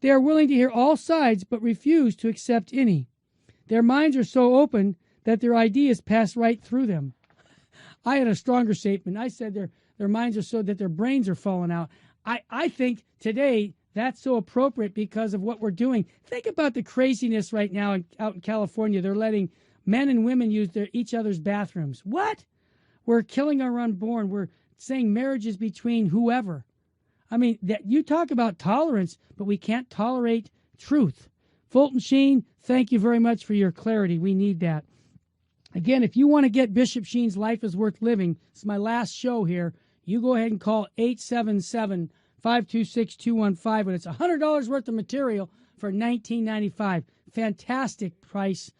They are willing to hear all sides but refuse to accept any. Their minds are so open that their ideas pass right through them. I had a stronger statement. I said their minds are so that their brains are falling out. I think today that's so appropriate because of what we're doing. Think about the craziness right now out in California. They're letting men and women use each other's bathrooms. What? We're killing our unborn. We're saying marriage is between whoever. I mean, that you talk about tolerance, but we can't tolerate truth. Fulton Sheen, thank you very much for your clarity. We need that. Again, if you want to get Bishop Sheen's Life is Worth Living, it's my last show here, you go ahead and call 877-526-2151. It's $100 worth of material for $19.95. Fantastic price.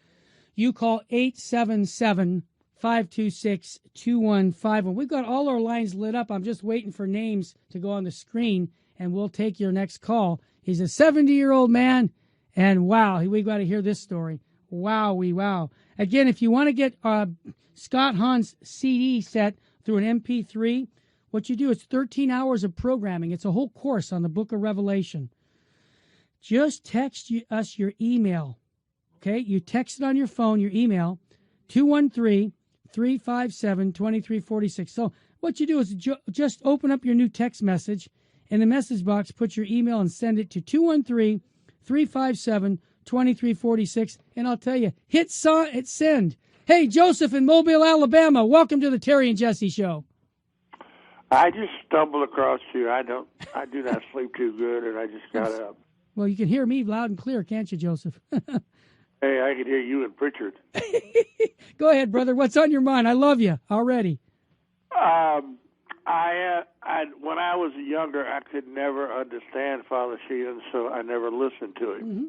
You call 877-526-2151. We've got all our lines lit up. I'm just waiting for names to go on the screen, and we'll take your next call. He's a 70-year-old man, and wow, we got to hear this story. Wow. Again, if you want to get Scott Hahn's CD set through an MP3, what you do is 13 hours of programming. It's a whole course on the book of Revelation. Just text us your email. Okay, you text it on your phone, your email, 213-357-2346. So what you do is just open up your new text message. In the message box, put your email and send it to 213-357-2346. And I'll tell you, hit send. Hey, Joseph in Mobile, Alabama, welcome to the Terry and Jesse Show. I just stumbled across you. I do not sleep too good, and I just got up. Well, you can hear me loud and clear, can't you, Joseph? Hey, I can hear you and Pritchard. Go ahead, brother. What's on your mind? I love you already. When I was younger, I could never understand Father Sheen, so I never listened to him. Mm-hmm.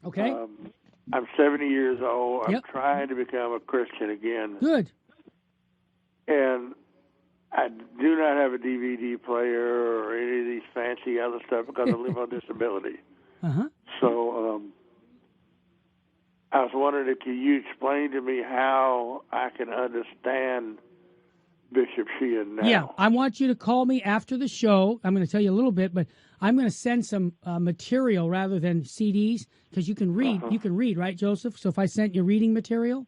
Okay. I'm 70 years old. I'm trying to become a Christian again. Good. And I do not have a DVD player or any of these fancy other stuff because I live on disability. Uh-huh. So I was wondering if you explain to me how I can understand Bishop Sheen now. Yeah, I want you to call me after the show. I'm going to tell you a little bit, but I'm going to send some material rather than CDs because you can read. You can read, right, Joseph? So if I sent you reading material,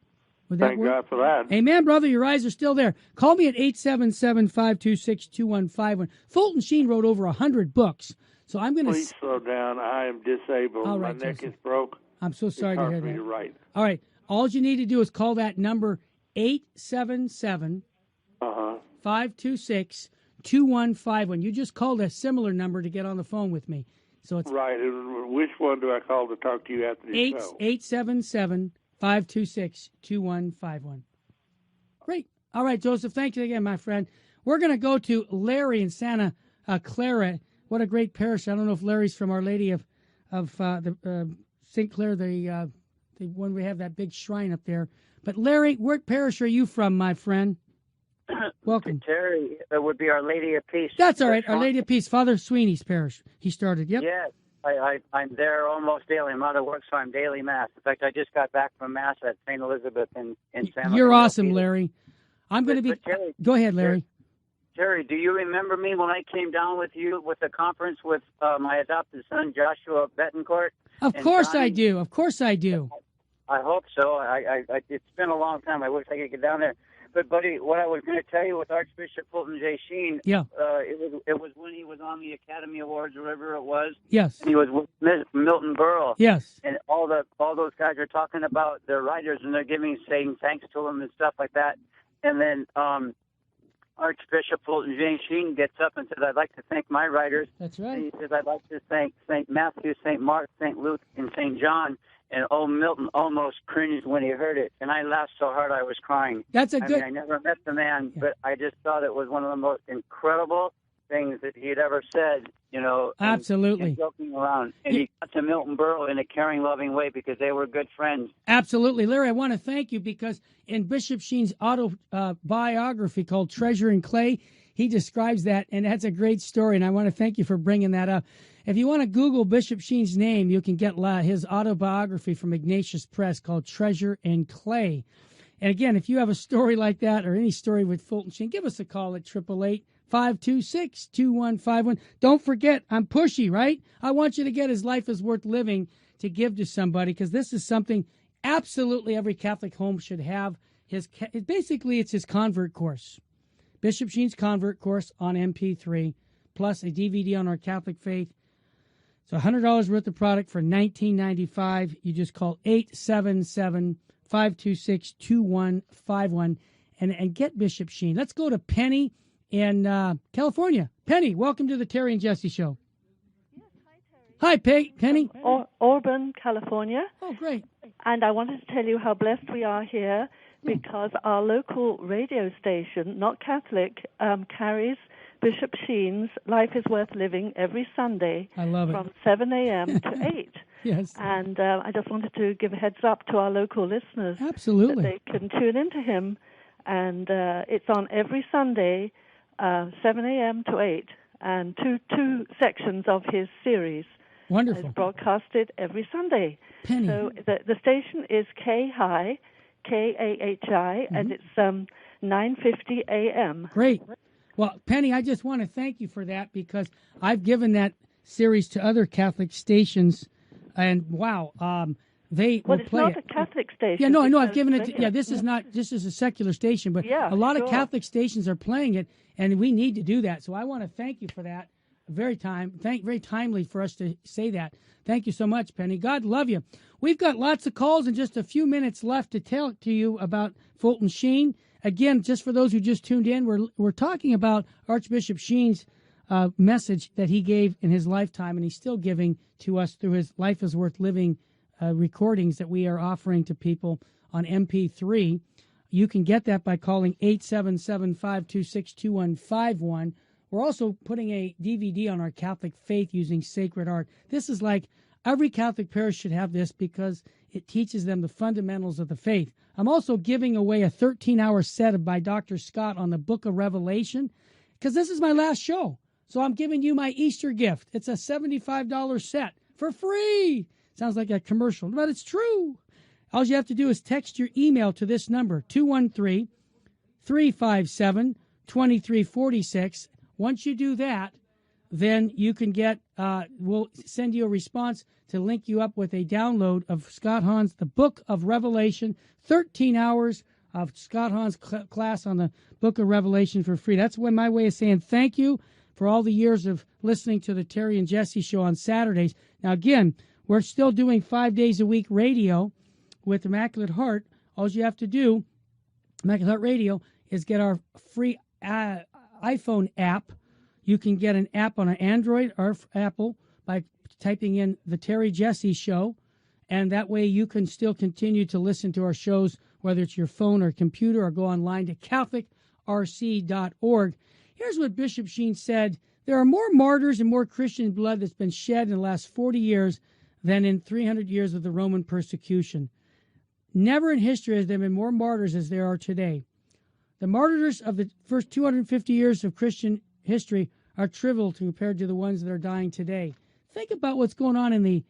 would that work? Thank God for that. Amen, brother. Your eyes are still there. Call me at 877-526-2151. Fulton Sheen wrote over 100 books. So I'm going to... Please slow down. I am disabled. All right, my neck Joseph. is broke. I'm so sorry to hear that. You're right. All right. All you need to do is call that number 877 526-2151. You just called a similar number to get on the phone with me. So it's right. Which one do I call to talk to you after the show? 877-526-2151. Great. All right, Joseph, thank you again, my friend. We're going to go to Larry in Santa Clara. What a great parish. I don't know if Larry's from Our Lady of the St. Clair, the one we have that big shrine up there. But Larry, what parish are you from, my friend? Welcome. Terry, that would be Our Lady of Peace. That's all right. Our Lady of Peace, Father Sweeney's parish. He started, yep. Yes, I'm there almost daily. I'm out of work, so I'm daily Mass. In fact, I just got back from Mass at St. Elizabeth in San You're awesome, Larry. I'm going to be... Terry, go ahead, Larry. Terry, do you remember me when I came down with you with the conference with my adopted son, Joshua Betancourt? Of course I do. Of course I do. I hope so. It's been a long time. I wish I could get down there. But, buddy, what I was going to tell you with Archbishop Fulton Sheen, it was when he was on the Academy Awards, or whatever it was. Yes. And he was with Milton Berle. Yes. And all those guys are talking about their writers, and they're saying thanks to them and stuff like that. And then Archbishop Fulton Sheen gets up and says, I'd like to thank my writers. That's right. And he says, I'd like to thank St. Matthew, St. Mark, St. Luke, and St. John. And old Milton almost cringed when he heard it, and I laughed so hard I was crying. That's a good... I never met the man, but I just thought it was one of the most incredible things that he had ever said, Absolutely. And joking around. And he got to Milton Berle in a caring, loving way because they were good friends. Absolutely. Larry, I want to thank you because in Bishop Sheen's autobiography called Treasure in Clay, he describes that, and that's a great story, and I want to thank you for bringing that up. If you want to Google Bishop Sheen's name, you can get his autobiography from Ignatius Press called Treasure in Clay. And again, if you have a story like that or any story with Fulton Sheen, give us a call at 888-526-2151. Don't forget, I'm pushy, right? I want you to get His Life is Worth Living to give to somebody because this is something absolutely every Catholic home should have. Basically, it's his convert course. Bishop Sheen's convert course on MP3, plus a DVD on our Catholic faith. So $100 worth of product for $19.95. You just call 877-526-2151 and get Bishop Sheen. Let's go to Penny in California. Penny, welcome to the Terry and Jesse Show. Yes, hi, Terry. Hi, Penny. Auburn, California. Oh, great. And I wanted to tell you how blessed we are here because our local radio station, not Catholic, carries Bishop Sheen's Life is Worth Living every Sunday. I love it. From 7 a.m. to 8. Yes. And I just wanted to give a heads up to our local listeners. Absolutely. That they can tune into him. And it's on every Sunday, 7 a.m. to 8. And two sections of his series. Wonderful. It's broadcasted every Sunday. Penny. So the station is K-Hi, K-A-H-I, and it's 9:50 a.m. Great. Well, Penny, I just want to thank you for that because I've given that series to other Catholic stations, and wow, they will play it. Well, it's not a Catholic station. Yeah, no, I know. I've given it. This is not. This is a secular station, but a lot of Catholic stations are playing it, and we need to do that. So I want to thank you for that. Very timely for us to say that. Thank you so much, Penny. God love you. We've got lots of calls and just a few minutes left to tell to you about Fulton Sheen. Again, just for those who just tuned in, we're talking about Archbishop Sheen's message that he gave in his lifetime, and he's still giving to us through his Life is Worth Living recordings that we are offering to people on MP3. You can get that by calling 877-526-2151. We're also putting a DVD on our Catholic faith using Sacred Art. This is like every Catholic parish should have this because it teaches them the fundamentals of the faith. I'm also giving away a 13-hour set by Dr. Scott on the Book of Revelation because this is my last show. So I'm giving you my Easter gift. It's a $75 set for free. Sounds like a commercial, but it's true. All you have to do is text your email to this number, 213-357-2346. Once you do that, then you can get, we'll send you a response to link you up with a download of Scott Hahn's The Book of Revelation, 13 hours of Scott Hahn's class on the Book of Revelation for free. That's my way of saying thank you for all the years of listening to the Terry and Jesse Show on Saturdays. Now, again, We're still doing 5 days a week radio with Immaculate Heart. All you have to do, Immaculate Heart Radio, is get our free iPhone app. You can get an app on an Android or Apple by typing in The Terry Jesse Show, and that way you can still continue to listen to our shows, whether it's your phone or computer, or go online to CatholicRC.org. Here's what Bishop Sheen said. There are more martyrs and more Christian blood that's been shed in the last 40 years than in 300 years of the Roman persecution. Never in history has there been more martyrs as there are today. The martyrs of the first 250 years of Christian history are trivial compared to the ones that are dying today. Think about what's going on in the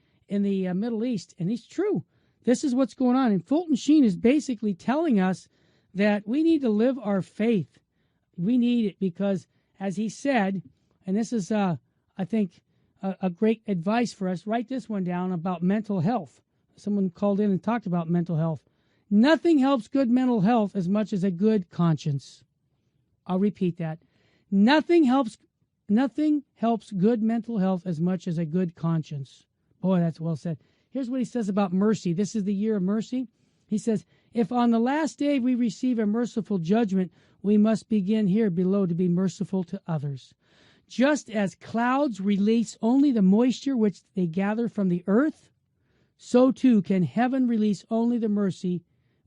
Middle East, and it's true. This is what's going on. And Fulton Sheen is basically telling us that we need to live our faith. We need it because, as he said, and this is, I think, a great advice for us, write this one down about mental health. Someone called in and talked about mental health. Nothing helps good mental health as much as a good conscience. I'll repeat that. Nothing helps good mental health as much as a good conscience. Boy, that's well said. Here's what he says about mercy. This is the year of mercy. He says, if on the last day we receive a merciful judgment, we must begin here below to be merciful to others. Just as clouds release only the moisture which they gather from the earth, so too can heaven release only the mercy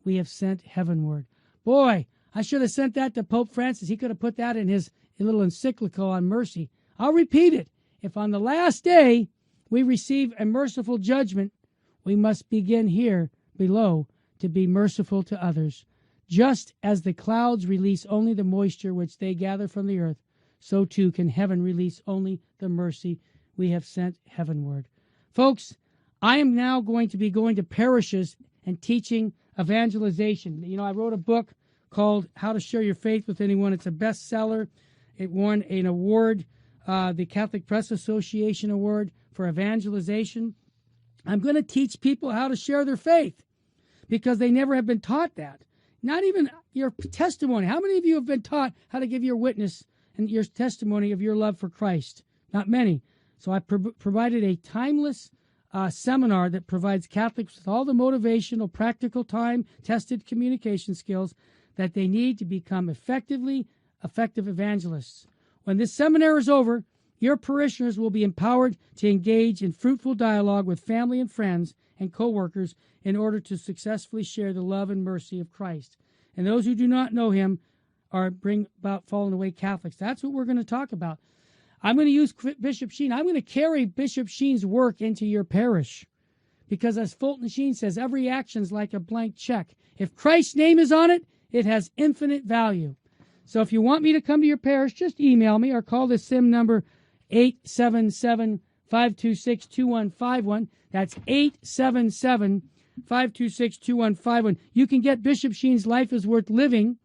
we have sent heavenward. Boy, I should have sent that to Pope Francis. He could have put that in his little encyclical on mercy. I'll repeat it. If on the last day we receive a merciful judgment, we must begin here below to be merciful to others. Just as the clouds release only the moisture which they gather from the earth, so too can heaven release only the mercy we have sent heavenward. Folks, I am now going to be going to parishes and teaching evangelization. You know, I wrote a book called How to Share Your Faith with Anyone. It's a bestseller. It won an award, the Catholic Press Association Award for evangelization. I'm going to teach people how to share their faith because they never have been taught that. Not even your testimony. How many of you have been taught how to give your witness and your testimony of your love for Christ? Not many. So I provided a timeless seminar that provides Catholics with all the motivational, practical, time-tested communication skills that they need to become effective evangelists. When this seminar is over, your parishioners will be empowered to engage in fruitful dialogue with family and friends and co-workers in order to successfully share the love and mercy of Christ. And those who do not know him bring about fallen away Catholics. That's what we're going to talk about. I'm going to use Bishop Sheen. I'm going to carry Bishop Sheen's work into your parish. Because as Fulton Sheen says, every action's like a blank check. If Christ's name is on it, it has infinite value. So if you want me to come to your parish, just email me or call the SIM number 877-526-2151. That's 877-526-2151. You can get Bishop Sheen's Life is Worth Living,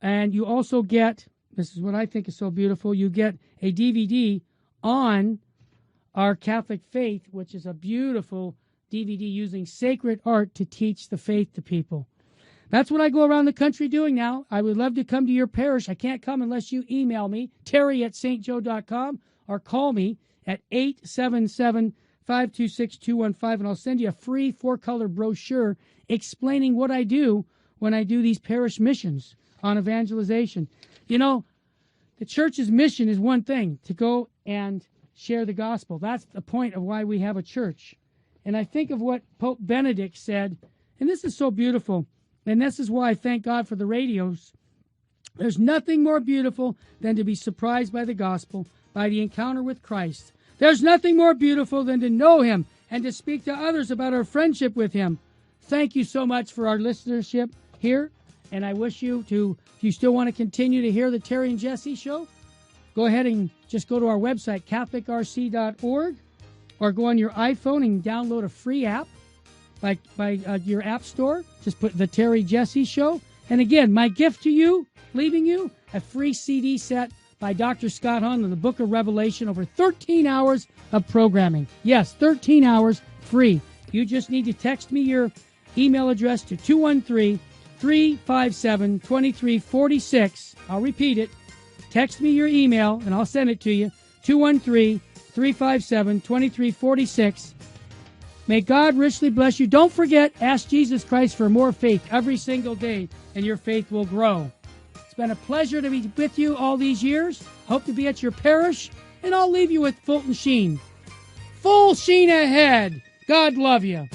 and you also get, this is what I think is so beautiful, you get a DVD on our Catholic faith, which is a beautiful DVD using sacred art to teach the faith to people. That's what I go around the country doing now. I would love to come to your parish. I can't come unless you email me, terry@stjoe.com, or call me at 877-526-2151, and I'll send you a free 4-color brochure explaining what I do when I do these parish missions on evangelization. You know, the church's mission is one thing, to go and share the gospel. That's the point of why we have a church. And I think of what Pope Benedict said, and this is so beautiful, and this is why I thank God for the radios. There's nothing more beautiful than to be surprised by the gospel, by the encounter with Christ. There's nothing more beautiful than to know him and to speak to others about our friendship with him. Thank you so much for our listenership here, and I wish you to, if you still want to continue to hear the Terry and Jesse Show, go ahead and just go to our website, CatholicRC.org, or go on your iPhone and download a free app by your app store. Just put the Terry Jesse Show. And again, my gift to you, leaving you, a free CD set by Dr. Scott Hahn in the Book of Revelation, over 13 hours of programming. Yes, 13 hours free. You just need to text me your email address to 213-357-2346. I'll repeat it. Text me your email, and I'll send it to you, 213-357-2346. May God richly bless you. Don't forget, ask Jesus Christ for more faith every single day, and your faith will grow. It's been a pleasure to be with you all these years. Hope to be at your parish, and I'll leave you with Fulton Sheen. Full sheen ahead. God love you.